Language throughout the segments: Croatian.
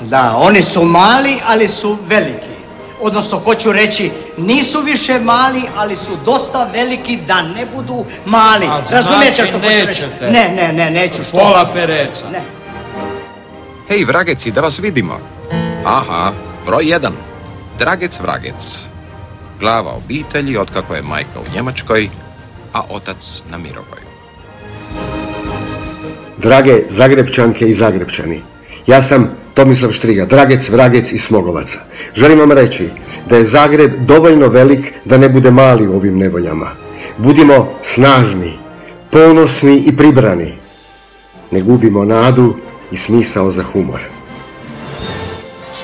Da, oni su mali, ali su veliki. Odnosno, hoću reći, nisu više mali, ali su dosta veliki da ne budu mali. Razumijete što hoću reći? Ne, neću. Što? Pola pereca. Ne. Hej, vrageci, da vas vidimo. Aha, broj 1. Dragec vragec. Glava obitelji otkako je majka u Njemačkoj, a otac na Mirogoju. Drage Zagrebčanke i Zagrebčani, ja sam Tomislav Štriga, Dragec vragec iz Smogovaca. Želim vam reći da je Zagreb dovoljno velik da ne bude mali u ovim nevoljama. Budimo snažni, ponosni i pribrani. Ne gubimo nadu i smisao za humor.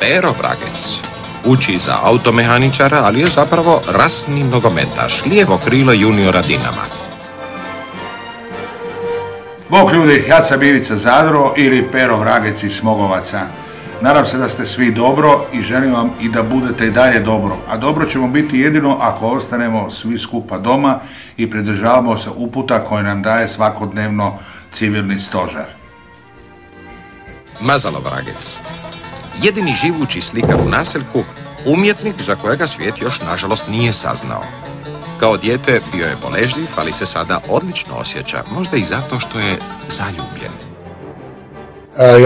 Pero vragec. Uči za automehaničara, ali je zapravo rasni nogometaš, lijevo krilo juniora Dinama. Bog ljudi, ja sam Ivica Zadro ili Pero vragec iz Smogovaca. Nadam se da ste svi dobro i želim vam i da budete i dalje dobro. A dobro ćemo biti jedino ako ostanemo svi skupa doma i pridržavamo se uputa koje nam daje svakodnevno civilni stožer. Mazalo vragec. Jedini živući slikar u naseljku, umjetnik za kojega svijet još nažalost nije saznao. Kao dijete bio je boležljiv, ali se sada odlično osjeća, možda i zato što je zaljubljen.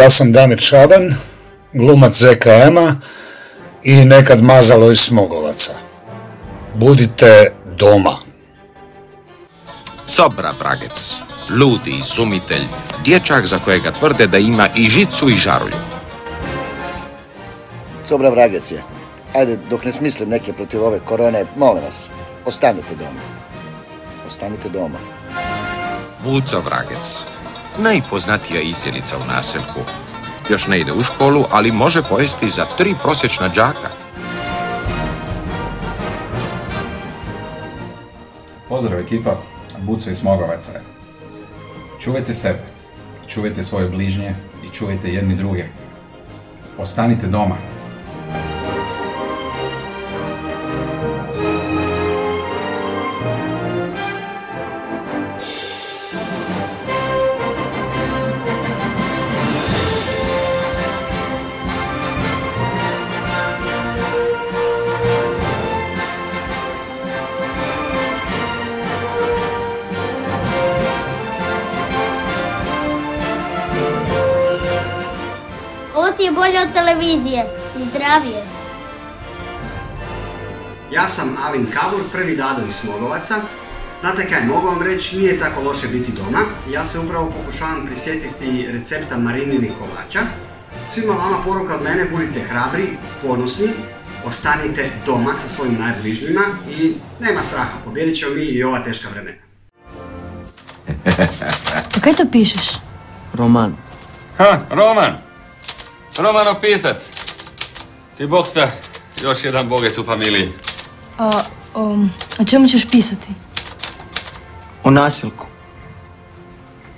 Ja sam Damir Šaban, glumac ZKM-a i nekad Mazalo iz Smogovaca. Budite doma. Cobra vragec. Ludi izumitelj, dječak za kojega tvrde da ima i žicu i žarulju. Cobra vragec je. Ajde, dok ne smislim neke protiv ove korone, molim vas, ostanite doma. Ostanite doma. Vuco vragec. Najpoznatija isjelica u naseljku. Još ne ide u školu, ali može pojesti za 3 prosječna đaka. Pozdrav ekipa, Buco iz Smogovaca. Čuvajte sebe, čuvajte svoje bližnje i čuvajte jedni druge. Ostanite doma. Ovo ti je bolje od televizije i zdravije. Ja sam Alin Kavur, prvi dado iz Smogovaca. Znate kaj, mogu vam reći, nije tako loše biti doma. Ja se upravo pokušavam prisjetiti recepta Marininih kolača. Svima vama poruka od mene, budite hrabri, ponosni, ostanite doma sa svojim najbližnjima i nema straha, pobijedit ćemo mi i ova teška vremena. A kaj to pišeš? Roman. Roman! Romanopisac! Ti bog sta još jedan bogec u familiji. O čemu ćeš pisati? O nasilku.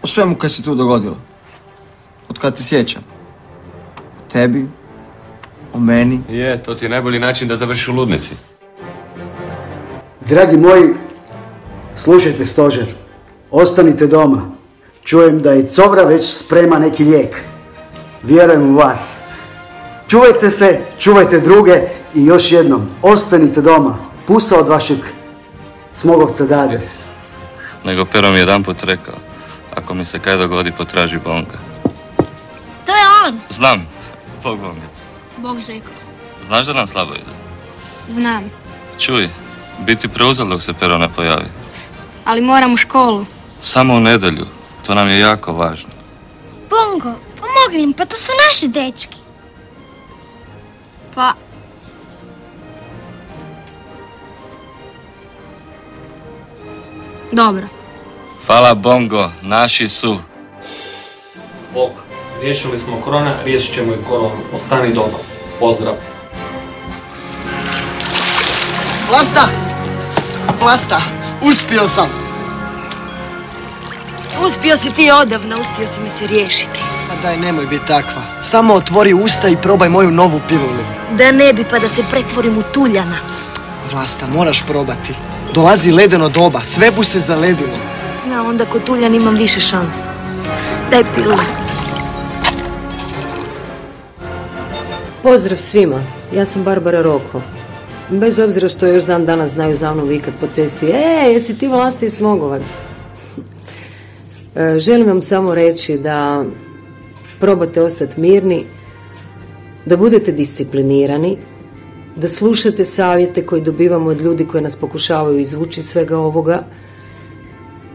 O svemu kaj se tu dogodilo. Od kad se sjećam. O tebi. O meni. Je, to ti je najbolji način da završiš u ludnici. Dragi moji, slušajte stožer. Ostanite doma. Čujem da i Cobra već sprema neki lijek. Vjerujem u vas. Čuvajte se, čuvajte druge i još jednom, ostanite doma. Pusa od vašeg Smogovca Dade. Nego Pero mi jedanput rekao, ako mi se kaj dogodi, potraži Bonga. To je on! Znam, Bog Bongec. Bog Zeko. Znaš da nam slabo ide? Znam. Čuj, biti preuzal dok se Pero ne pojavi. Ali moram u školu. Samo u nedjelju, to nam je jako važno. Bongo, pomogni im, pa to su naši dečki. Pa... Dobro. Hvala Bongo, naši su. Bog, riješili smo korona, riješit ćemo i koronu. Ostani doma. Pozdrav. Plasta, uspio sam. Uspio si ti odavno, uspio si me se riješiti. Pa daj, nemoj biti takva. Samo otvori usta i probaj moju novu pilulu. Da ne bi pa da se pretvorim u tuljana. Vlasta, moraš probati. Dolazi ledeno doba, sve bu se zaledilo. Ja, onda kod tuljan imam više šanse. Daj pilu. Pozdrav svima, ja sam Barbara Roko. Bez obzira što još dan danas znaju za mnom vikat po cesti, jesi ti Vlasti Smogovac? Želim vam samo reći da probate ostati mirni, da budete disciplinirani, da slušate savjete koje dobivamo od ljudi koji nas pokušavaju izvući iz svega ovoga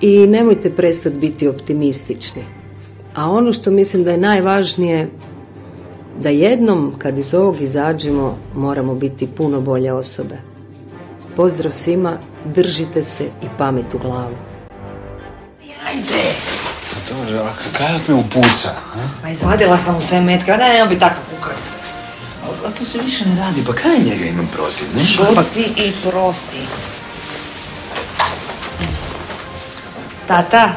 i nemojte prestati biti optimistični. A ono što mislim da je najvažnije, da jednom kad iz ovog izađemo moramo biti puno bolje osobe. Pozdrav svima, držite se i pamet u glavu. Ajde! Dobro, a kakav me upuca? Pa izvadila sam mu sve metke, a da nema bi tako kukat. A to se više ne radi, pa kaj njega imam prosit, ne? Šuti i prosi. Tata?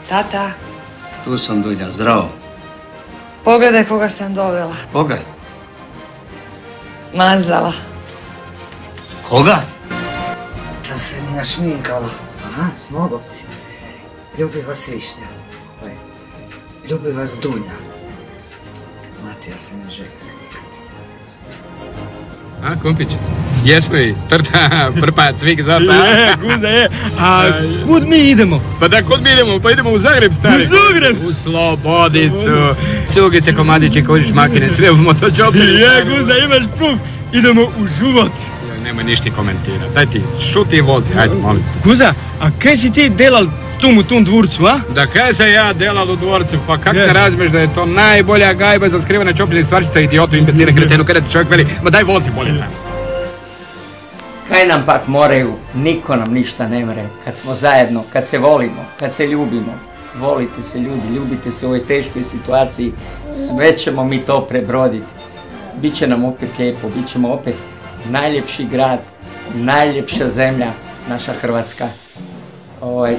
Tata? Tu sam, Dulja, zdravo. Pogledaj koga sam dovela. Koga? Mazala. Koga? Sam se ni našminkala. Aha, Smogovci. Ljubi vas Višnja. Ljubi vas Dunja. Matija se ne želi slikati. A, kumpić? Jesmo i trta, prpa, cvik, zapa. Je, Guzda je. A kud mi idemo? Pa da, kud mi idemo? Pa idemo u Zagreb, stari. U Zagreb? U Slobodicu. Cugice, komadiće, kožiš, makine, sve u motočopi. Je, Guzda, imaš pruf. Idemo u život. Nemoj ništa komentirati. Daj ti, šuti i vozi, ajde, molim. Guzda, a kaj si ti delal u tom dvorcu, a? Da kaj sam ja delal u dvorcu, pa kak ne razumiješ da je to najbolja gajba za skrivane čopljene stvarčica, idiotu, imbecile, kretenu, kada ti čovjek veli, ma daj vozi bolje tamo. Kaj nam pak moraju, niko nam ništa ne mre, kad smo zajedno, kad se volimo, kad se ljubimo. Volite se ljudi, ljubite se u ovoj teškoj situaciji, sve ćemo mi to prebroditi. Biće nam opet lijepo, bit ćemo opet najljepši grad, najljepša zemlja, naša Hrvatska.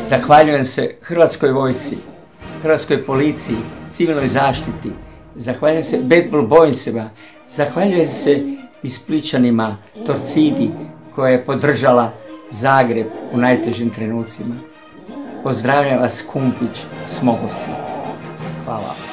Zahvaljujem se Hrvatskoj vojsci, Hrvatskoj policiji, civilnoj zaštiti, zahvaljujem se Bad Blue Boysima, zahvaljujem se i Splićanima, Torcidi, koja je podržala Zagreb u najtežim trenucima. Pozdravljam vas, Kumpić, Smogovci. Hvala.